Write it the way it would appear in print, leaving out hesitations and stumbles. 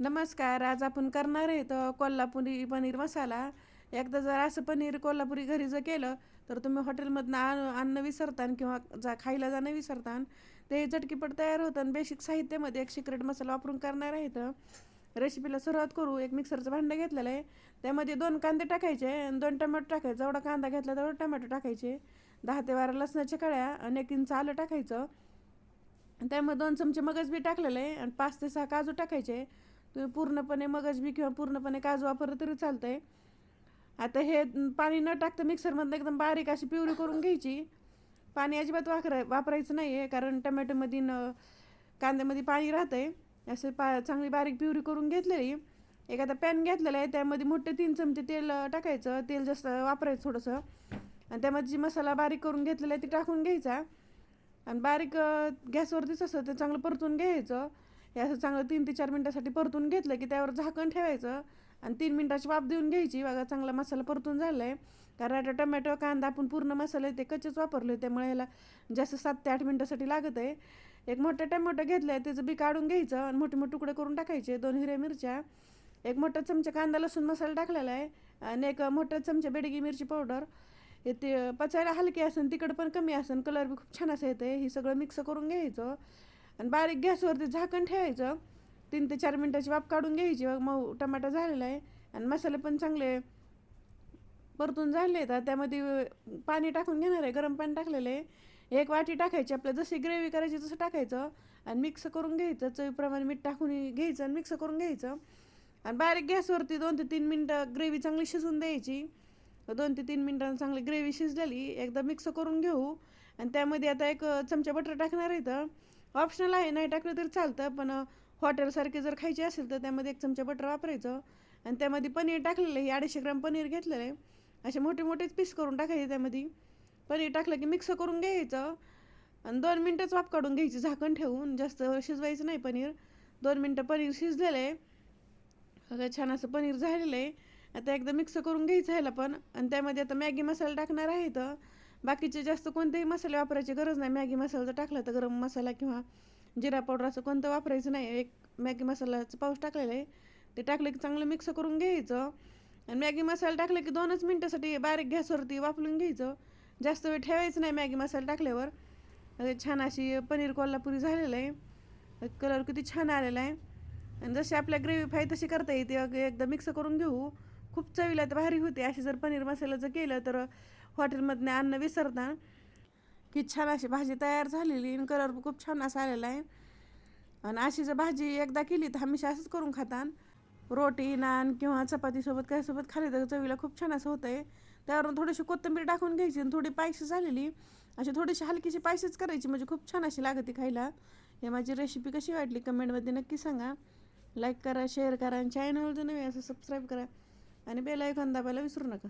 नमस्कार. आज आपण करणार आहे कोल्हापुरी पनीर मसाला. एकदा जर असं पनीर कोल्हापुरी घरी जर केलं तर तुम्ही हॉटेलमधनं आणणं विसरतान किंवा खायला जाणं विसरतान. ते झटकीपट तयार होतं आणि बेसिक साहित्यामध्ये एक सिक्रेट मसाला वापरून करणार आहे. तर रेसिपीला सुरुवात करू. एक मिक्सरचं भांडं घेतलेलं आहे, त्यामध्ये 2 कांदे टाकायचे आणि 2 टोमॅटो टाकायचे. जेवढा कांदा घेतला तेवढा टोमॅटो टाकायचे, 10 ते 12 लसणाच्या कळ्या आणि 1 इंच आलं टाकायचं. त्यामध्ये 2 चमचे मगज बी टाकलेलं आहे आणि 5 ते 6 काजू टाकायचे. तुम्ही पूर्णपणे मगज बी किंवा पूर्णपणे काजू वापरलं तरी चालतं आहे. आता हे पाणी न टाकता मिक्सरमधनं एकदम बारीक अशी प्युरी करून घ्यायची. पाणी अजिबात वापरायचं नाही आहे, कारण टमॅटोमध्ये कांद्यामध्ये पाणी राहतं आहे. असं चांगली बारीक प्युरी करून घेतलेली. एखादा पॅन घेतलेला आहे, त्यामध्ये मोठे 3 चमचे तेल टाकायचं. तेल जास्त वापरायचं थोडंसं आणि त्यामध्ये जी मसाला बारीक करून घेतलेला आहे ती टाकून घ्यायचा आणि बारीक गॅसवरतीच असं ते चांगलं परतून घ्यायचं. हे असं चांगलं 3 ते 4 मिनटासाठी परतून घेतलं की त्यावर झाकण ठेवायचं आणि 3 मिनटाची वाफ देऊन घ्यायची. बघा चांगला मसाला परतून झाला आहे. कारण आता टमॅटो कांदा आपण पूर्ण मसाले ते कच्चेच वापरले, त्यामुळे ह्याला जास्त 7 ते 8 मिनटासाठी लागत आहे. एक मोठा टमॅटो घेतला आहे, त्याचं बी काढून घ्यायचं आणि मोठे मोठे तुकडे करून टाकायचे. 2 हिरव्या मिरच्या, एक मोठा चमचा कांदा लसूण मसाला टाकलेला आहे आणि एक मोठा चमचा बेडगी मिरची पावडर. ते पचायला हलकी असेल, तिखट पण कमी असेल, कलर बी खूप छान असं येते. हे सगळं मिक्स करून घ्यायचं आणि बारीक गॅसवरती झाकण ठेवायचं. 3 ते 4 मिनटाची वाफ काढून घ्यायची. मग टमाटा झालेला आहे आणि मसाले पण चांगले परतून झाले आहेत. त्यामध्ये पाणी टाकून घेणार आहे, गरम पाणी टाकलेलं आहे. 1 वाटी टाकायची. आपल्याला जशी ग्रेव्ही करायची तसं टाकायचं आणि मिक्स करून घ्यायचं. चवीप्रमाणे मीठ टाकून घ्यायचं आणि मिक्स करून घ्यायचं आणि बारीक गॅसवरती 2 ते 3 मिनटं ग्रेव्ही चांगली शिजून द्यायची. 2 ते 3 मिनटांनी चांगली ग्रेव्ही शिजलेली एकदा मिक्स करून घेऊ आणि त्यामध्ये आता 1 चमचा बटर टाकणार आहे. तर ऑप्शनल आहे, नाही टाकलं तरी चालतं, पण हॉटेलसारखे जर खायचे असेल तर त्यामध्ये 1 चमचा बटर वापरायचं आणि त्यामध्ये पनीर टाकलेलं आहे. 250 ग्राम पनीर घेतलेलं आहे. असे मोठे मोठेच पीस करून टाकायचे. त्यामध्ये पनीर टाकलं की मिक्स करून घ्यायचं आणि 2 मिनटंच वाफ काढून घ्यायची झाकण ठेवून. जास्त शिजवायचं नाही पनीर. 2 मिनटं पनीर शिजलेलं आहे. सगळं छान असं पनीर झालेलं आहे. आता एकदा मिक्स करून घ्यायचं ह्याला पण आणि त्यामध्ये आता मॅगी मसाला टाकणार आहे. तर बाकीचे जास्त कोणतेही मसाले वापरायची गरज नाही. मॅगी मसाला जर टाकला तर गरम मसाला किंवा जिरा पावडर असं कोणतं वापरायचं नाही. 1 मॅगी मसालाचं पाऊच टाकलेलं आहे, ते टाकलं की चांगलं मिक्स करून घ्यायचं आणि मॅगी मसाला टाकलं की 2च मिनटासाठी बारीक गॅसवरती वाफलून घ्यायचं. जास्त वेळ ठेवायचं नाही मॅगी मसाला टाकल्यावर. छान अशी पनीर कोल्हापुरी झालेलं आहे. कलर किती छान आलेला आहे आणि जशी आपल्या ग्रेव्ही पाहिजे तशी करता येते. एकदा मिक्स करून घेऊ. खूप चवीला तर भारी होते. अशी जर पनीर मसाला जर केलं तर हॉटेलमधनं अन्न विसरता. की छान अशी भाजी तयार झालेली आणि कलर खूप छान असा आलेला आहे. आणि अशी जर भाजी एकदा केली तर हमेशा असंच करून खातान. रोटी नान किंवा चपातीसोबत त्यासोबत खाली तर चवीला खूप छान असं होतं आहे. त्यावरून थोडीशी कोथिंबीर टाकून घ्यायची आणि थोडी पायशी झालेली अशी थोडीशी हलकीशी पायशीच करायची, म्हणजे खूप छान अशी लागते खायला. हे माझी रेसिपी कशी वाटली कमेंटमध्ये नक्की सांगा. लाईक करा, शेअर करा आणि चॅनल जर नवे असं सबस्क्राईब करा आणि बेल आयकॉन दाबायला विसरू नका.